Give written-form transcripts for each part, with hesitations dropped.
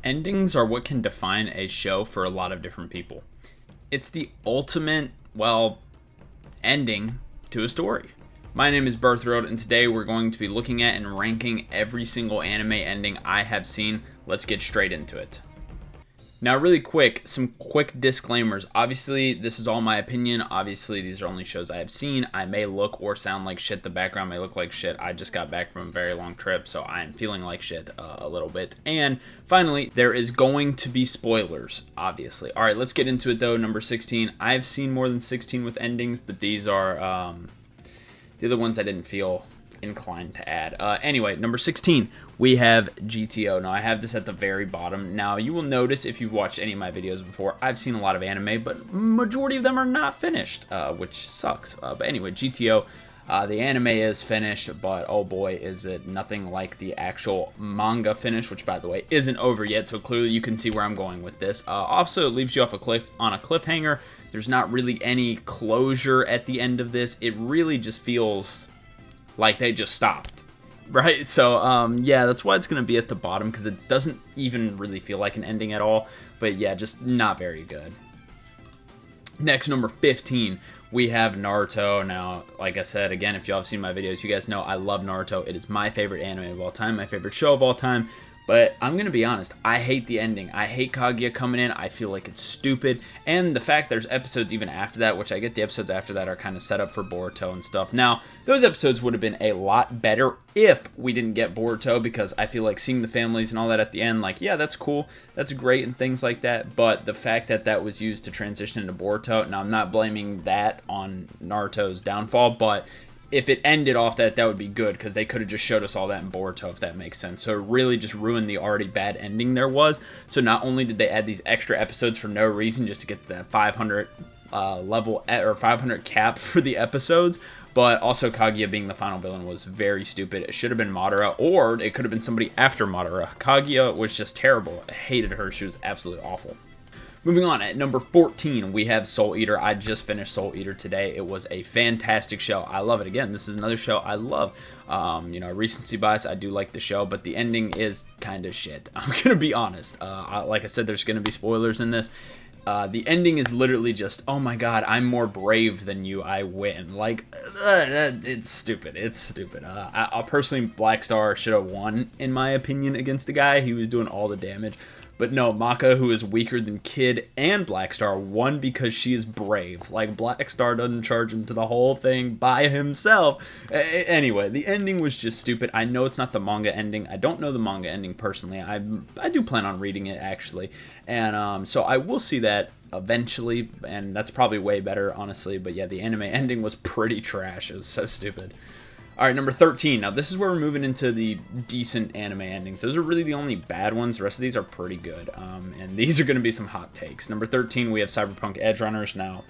Endings are what can define a show for a lot of different people. It's the ultimate, well, ending to a story. My name is Birthroad, and today we're going to be looking at and ranking every single anime ending I have seen. Let's get straight into it. Now, really quick, some quick disclaimers. Obviously, this is all my opinion. Obviously, these are only shows I have seen. I may look or sound like shit. The background may look like shit. I just got back from a very long trip, so I am feeling like shit a little bit. And finally, there is going to be spoilers, obviously. All right, let's get into it, though. Number 16. I've seen more than 16 with endings, but these are the other ones I didn't feel inclined to add. Anyway, number 16, we have GTO. Now, I have this at the very bottom. Now, you will notice if you've watched any of my videos before, I've seen a lot of anime, but majority of them are not finished, which sucks. But anyway, GTO, the anime is finished, but oh boy, is it nothing like the actual manga finish, which, by the way, isn't over yet, so clearly you can see where I'm going with this. Also, it leaves you off on a cliffhanger. There's not really any closure at the end of this. It really just feels like they just stopped, right? So, yeah, that's why it's going to be at the bottom, because it doesn't even really feel like an ending at all. But yeah, just not very good. Next, number 15, we have Naruto. Now, like I said, again, if y'all have seen my videos, you guys know I love Naruto. It is my favorite anime of all time, my favorite show of all time. But I'm going to be honest, I hate the ending. I hate Kaguya coming in. I feel like it's stupid. And the fact there's episodes even after that, which I get the episodes after that are kind of set up for Boruto and stuff. Now, those episodes would have been a lot better if we didn't get Boruto, because I feel like seeing the families and all that at the end, like, yeah, that's cool. That's great and things like that. But the fact that that was used to transition into Boruto, now I'm not blaming that on Naruto's downfall, but if it ended off that would be good, because they could have just showed us all that in Boruto, if that makes sense. So it really just ruined the already bad ending there was. So not only did they add these extra episodes for no reason, just to get that 500 level or 500 cap for the episodes, but also Kaguya being the final villain was very stupid. It should have been Madara, or it could have been somebody after Madara. Kaguya was just terrible. I hated her. She was absolutely awful. Moving on, at number 14, we have Soul Eater. I just finished Soul Eater today. It was a fantastic show. I love it. Again, this is another show I love. Recency bias, I do like the show, but the ending is kind of shit. I'm going to be honest. Like I said, there's going to be spoilers in this. The ending is literally just, oh my god, I'm more brave than you, I win. Like, it's stupid. It's stupid. I personally, Black Star should have won, in my opinion, against the guy. He was doing all the damage. But no, Maka, who is weaker than Kid and Black Star, won because she is brave. Like, Black Star doesn't charge into the whole thing by himself. Anyway, the ending was just stupid. I know it's not the manga ending. I don't know the manga ending personally. I do plan on reading it, actually. And so I will see that eventually, and that's probably way better, honestly. But yeah, the anime ending was pretty trash. It was so stupid. All right, number 13. Now, this is where we're moving into the decent anime endings. Those are really the only bad ones. The rest of these are pretty good, and these are going to be some hot takes. Number 13, we have Cyberpunk Edge Runners. Now,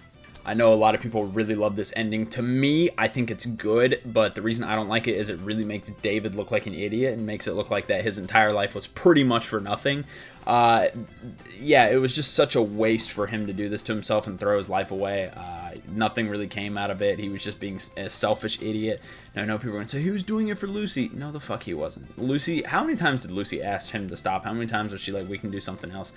I know a lot of people really love this ending. To me, I think it's good, but the reason I don't like it is it really makes David look like an idiot and makes it look like that his entire life was pretty much for nothing. Yeah, it was just such a waste for him to do this to himself and throw his life away. Nothing really came out of it. He was just being a selfish idiot. Now, I know people are going to say, he was doing it for Lucy. No, the fuck he wasn't. Lucy, how many times did Lucy ask him to stop? How many times was she like, we can do something else?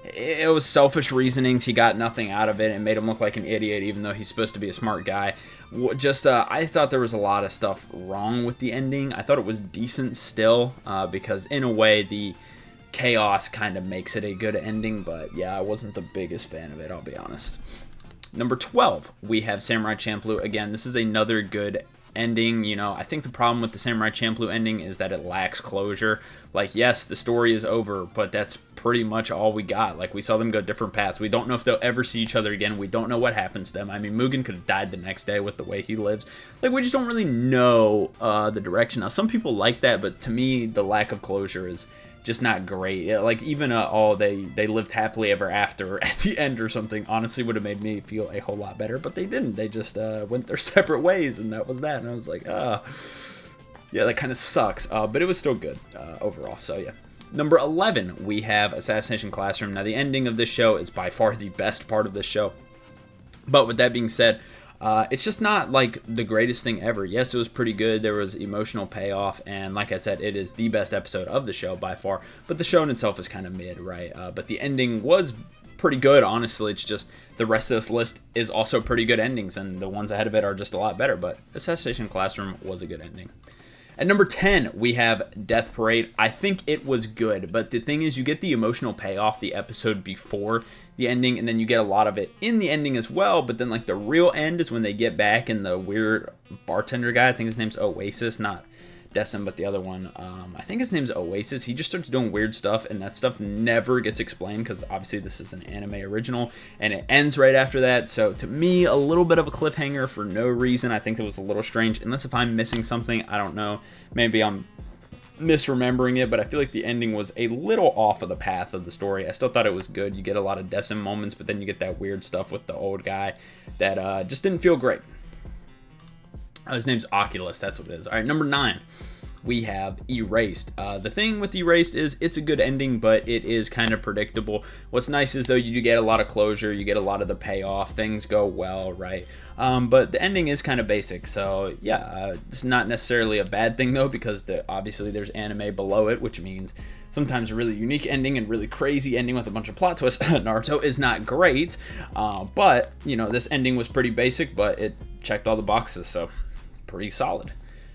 It was selfish reasonings. He got nothing out of it and made him look like an idiot, even though he's supposed to be a smart guy. I thought there was a lot of stuff wrong with the ending. I thought it was decent still, because in a way, the chaos kind of makes it a good ending. But yeah, I wasn't the biggest fan of it, I'll be honest. Number 12, we have Samurai Champloo. Again, this is another good ending. I think the problem with the Samurai Champloo ending is that it lacks closure. Like, yes, the story is over, but that's pretty much all we got. Like, we saw them go different paths. We don't know if they'll ever see each other again. We don't know what happens to them. I mean, Mugen could have died the next day with the way he lives. Like, we just don't really know the direction. Now, some people like that, but to me, the lack of closure is just not great. Like, even they lived happily ever after at the end or something, honestly would have made me feel a whole lot better, but they didn't. They just went their separate ways, and that was that. And I was like, yeah, that kind of sucks, but it was still good overall. So yeah. Number 11, we have Assassination Classroom. Now, the ending of this show is by far the best part of this show, but with that being said, It's just not like the greatest thing ever. Yes, it was pretty good. There was emotional payoff, and like I said, it is the best episode of the show by far. But the show in itself is kind of mid, right? But the ending was pretty good, honestly. It's just the rest of this list is also pretty good endings, and the ones ahead of it are just a lot better. But Assassination Classroom was a good ending. At number 10, we have Death Parade. I think it was good, but the thing is, you get the emotional payoff the episode before the ending, and then you get a lot of it in the ending as well. But then, like, the real end is when they get back, and the weird bartender guy, I think his name's Oasis, not Decim, but the other one, I think his name's Oasis. He just starts doing weird stuff, and that stuff never gets explained because obviously this is an anime original, and it ends right after that. So to me, a little bit of a cliffhanger for no reason. I think it was a little strange, unless if I'm missing something, I don't know. Maybe I'm misremembering it, but I feel like the ending was a little off of the path of the story. I still thought it was good. You get a lot of Decim moments, but then you get that weird stuff with the old guy that just didn't feel great. His name's Oculus, that's what it is. All right, number 9, we have Erased. The thing with Erased is it's a good ending, but it is kind of predictable. What's nice is, though, you do get a lot of closure, you get a lot of the payoff, things go well, right? But the ending is kind of basic, so yeah, it's not necessarily a bad thing, though, because obviously there's anime below it, which means sometimes a really unique ending and really crazy ending with a bunch of plot twists. Naruto is not great, but, you know, this ending was pretty basic, but it checked all the boxes, so pretty solid.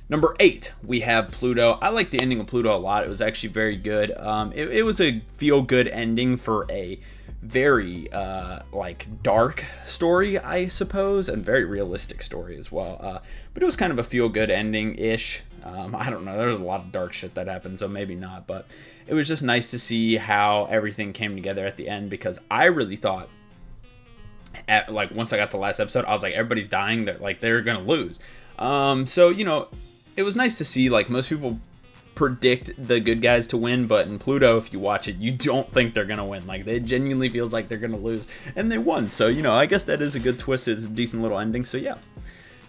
Number 8, we have Pluto. I like the ending of Pluto a lot. It was actually very good. It was a feel-good ending for a very like dark story, I suppose, and very realistic story as well. But it was kind of a feel-good ending-ish. I don't know. There was a lot of dark shit that happened, so maybe not. But it was just nice to see how everything came together at the end, because I really thought, like, once I got to the last episode, I was like, everybody's dying. They're gonna lose. So, you know, it was nice to see. Like, most people predict the good guys to win, but in Pluto, if you watch it, you don't think they're gonna win. Like, it genuinely feels like they're gonna lose, and they won. So, you know, I guess that is a good twist. It's a decent little ending. So yeah.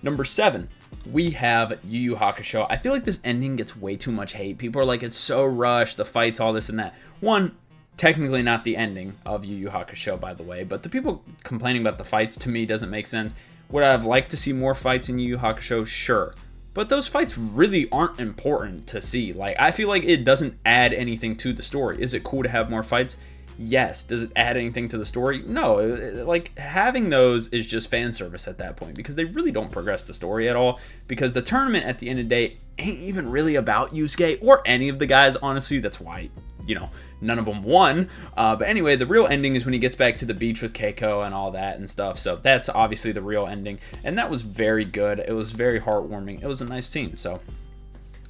Number 7, we have Yu Yu Hakusho. I feel like this ending gets way too much hate. People are like, it's so rushed, the fights, all this and that. One, technically not the ending of Yu Yu Hakusho, by the way, but the people complaining about the fights, to me, doesn't make sense. Would I have liked to see more fights in Yu Yu Hakusho? Sure. But those fights really aren't important to see. Like, I feel like it doesn't add anything to the story. Is it cool to have more fights? Yes. Does it add anything to the story? No. Like, having those is just fan service at that point, because they really don't progress the story at all, because the tournament at the end of the day ain't even really about Yusuke or any of the guys, honestly. That's why, you know, none of them won. But anyway, the real ending is when he gets back to the beach with Keiko and all that and stuff. So that's obviously the real ending. And that was very good. It was very heartwarming. It was a nice scene. So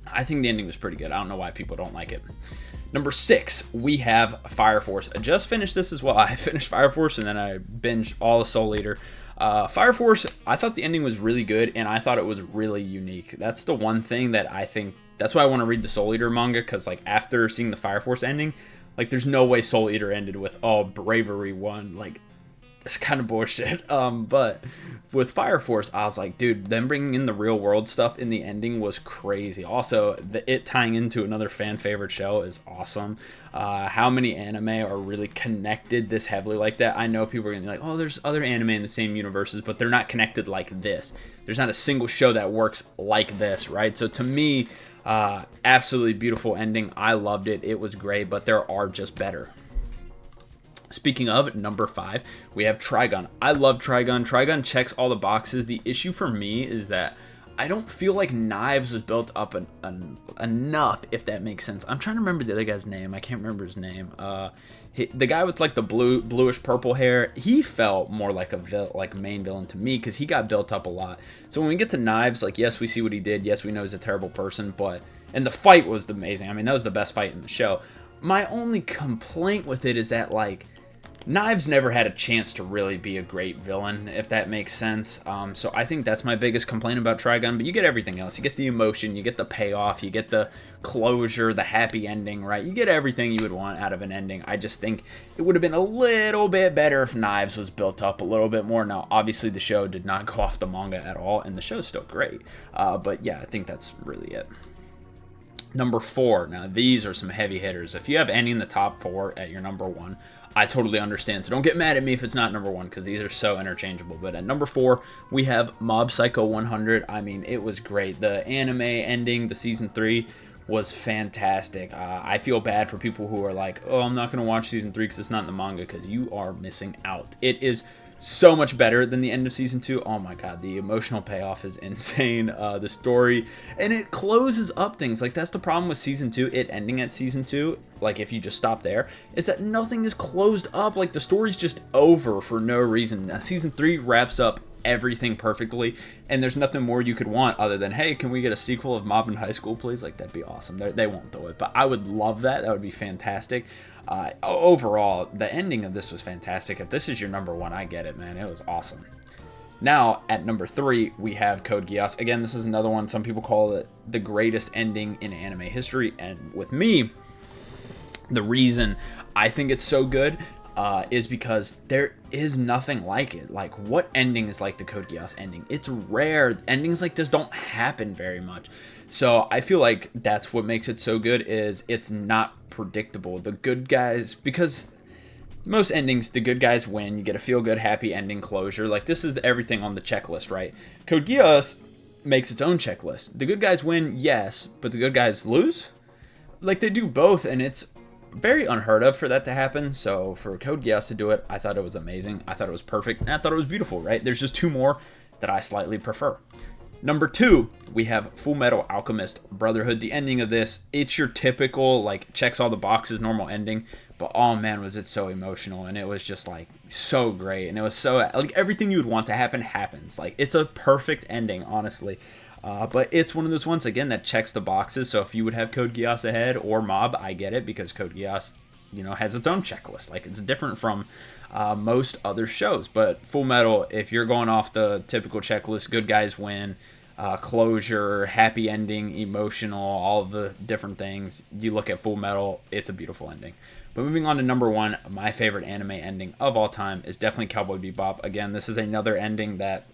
I think the ending was pretty good. I don't know why people don't like it. Number 6, we have Fire Force. I just finished this as well. I finished Fire Force and then I binged all of Soul Eater. Fire Force, I thought the ending was really good, and I thought it was really unique. That's the one thing that I think, that's why I want to read the Soul Eater manga, because, like, after seeing the Fire Force ending, like, there's no way Soul Eater ended with, oh, bravery won. Like, it's kind of bullshit. But with Fire Force, I was like, dude, them bringing in the real world stuff in the ending was crazy. Also, it tying into another fan favorite show is awesome. How many anime are really connected this heavily like that? I know people are gonna be like, oh, there's other anime in the same universes, but they're not connected like this. There's not a single show that works like this, right? So to me, absolutely beautiful ending. I loved it. It was great, but there are just better. Speaking of, number 5, we have Trigun. I love Trigun. Trigun checks all the boxes. The issue for me is that I don't feel like Knives was built up enough, if that makes sense. I'm trying to remember the other guy's name. I can't remember his name. The guy with like the bluish purple hair, he felt more like a main villain to me, because he got built up a lot. So when we get to Knives, like, yes, we see what he did. Yes, we know he's a terrible person, and the fight was amazing. I mean, that was the best fight in the show. My only complaint with it is that, like, Knives never had a chance to really be a great villain, if that makes sense. So I think that's my biggest complaint about Trigun, but you get everything else. You get the emotion, you get the payoff, you get the closure, the happy ending, right? You get everything you would want out of an ending. I just think it would have been a little bit better if Knives was built up a little bit more. Now, obviously, the show did not go off the manga at all, and the show's still great. But yeah, I think that's really it. Number 4. Now, these are some heavy hitters. If you have any in the top 4 at your number 1, I totally understand. So don't get mad at me if it's not number 1, because these are so interchangeable. But at number 4, we have Mob Psycho 100. I mean, it was great. The anime ending, the season 3, was fantastic. I feel bad for people who are like, oh, I'm not going to watch season 3 because it's not in the manga, because you are missing out. It is so much better than the end of season 2. Oh my god, the emotional payoff is insane. The story, and it closes up things. Like, that's the problem with season 2, it ending at season 2, like if you just stop there, is that nothing is closed up. Like, the story's just over for no reason. Now, season 3 wraps up everything perfectly, and there's nothing more you could want other than, hey, can we get a sequel of Mob in High School, please? Like, that'd be awesome. They won't do it, but I would love that. That would be fantastic. Overall, the ending of this was fantastic. If this is your number 1, I get it, man. It was awesome. Now, at number 3, we have Code Geass. Again, this is another one. Some people call it the greatest ending in anime history, and with me, the reason I think it's so good is because there is nothing like it. Like, what ending is like the Code Geass ending? It's rare. Endings like this don't happen very much. So I feel like that's what makes it so good, is it's not predictable. The good guys, because most endings, the good guys win. You get a feel-good, happy ending closure. Like, this is everything on the checklist, right? Code Geass makes its own checklist. The good guys win, yes, but the good guys lose? Like, they do both, and it's very unheard of for that to happen. So for Code Geass to do it, I thought it was amazing. I thought it was perfect, and I thought it was beautiful, right? There's just 2 more that I slightly prefer. Number 2, we have Full Metal Alchemist Brotherhood. The ending of this, it's your typical, like, checks all the boxes, normal ending, but oh man, was it so emotional, and it was just, like, so great, and it was so, like, everything you would want to happen happens. Like, it's a perfect ending, honestly. But it's one of those ones, again, that checks the boxes. So if you would have Code Geass ahead or Mob, I get it, because Code Geass, you know, has its own checklist. Like, it's different from most other shows. But Full Metal, if you're going off the typical checklist, good guys win, closure, happy ending, emotional, all of the different things, you look at Full Metal, it's a beautiful ending. But moving on to number 1, my favorite anime ending of all time is definitely Cowboy Bebop. Again, this is another ending that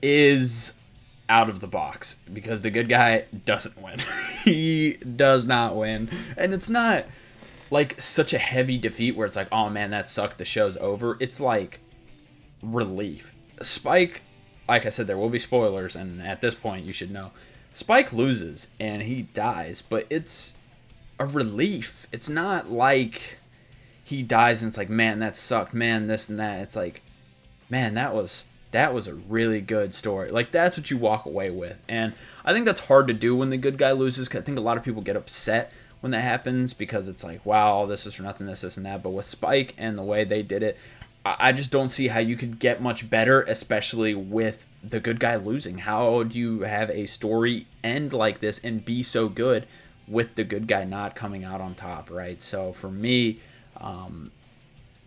is out of the box, because the good guy doesn't win. He does not win, and it's not like such a heavy defeat where it's like, oh man, that sucked, the show's over. It's like relief. Spike, like I said, there will be spoilers, and at this point you should know, Spike loses and he dies, but it's a relief. It's not like he dies and it's like, man, that sucked, man, this and that. It's like, man, that was a really good story. Like, that's what you walk away with. And I think that's hard to do when the good guy loses, because I think a lot of people get upset when that happens, because it's like, wow, all this is for nothing, this and that. But with Spike and the way they did it, I just don't see how you could get much better, especially with the good guy losing. How do you have a story end like this and be so good with the good guy not coming out on top, right? So for me,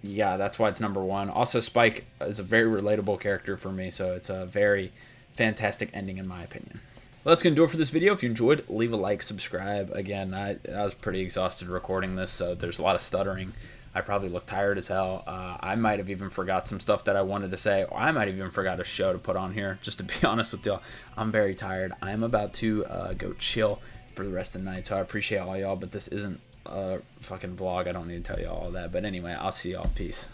yeah, that's why it's number 1. Also, Spike is a very relatable character for me, so it's a very fantastic ending in my opinion. Well, that's going to do it for this video. If you enjoyed, leave a like, subscribe. Again, I was pretty exhausted recording this, so there's a lot of stuttering. I probably look tired as hell. I might have even forgot some stuff that I wanted to say, or I might have even forgot a show to put on here, just to be honest with y'all. I'm very tired. I'm about to go chill for the rest of the night, so I appreciate all y'all, but this isn't a fucking vlog. I don't need to tell y'all all that, but anyway, I'll see y'all. Peace.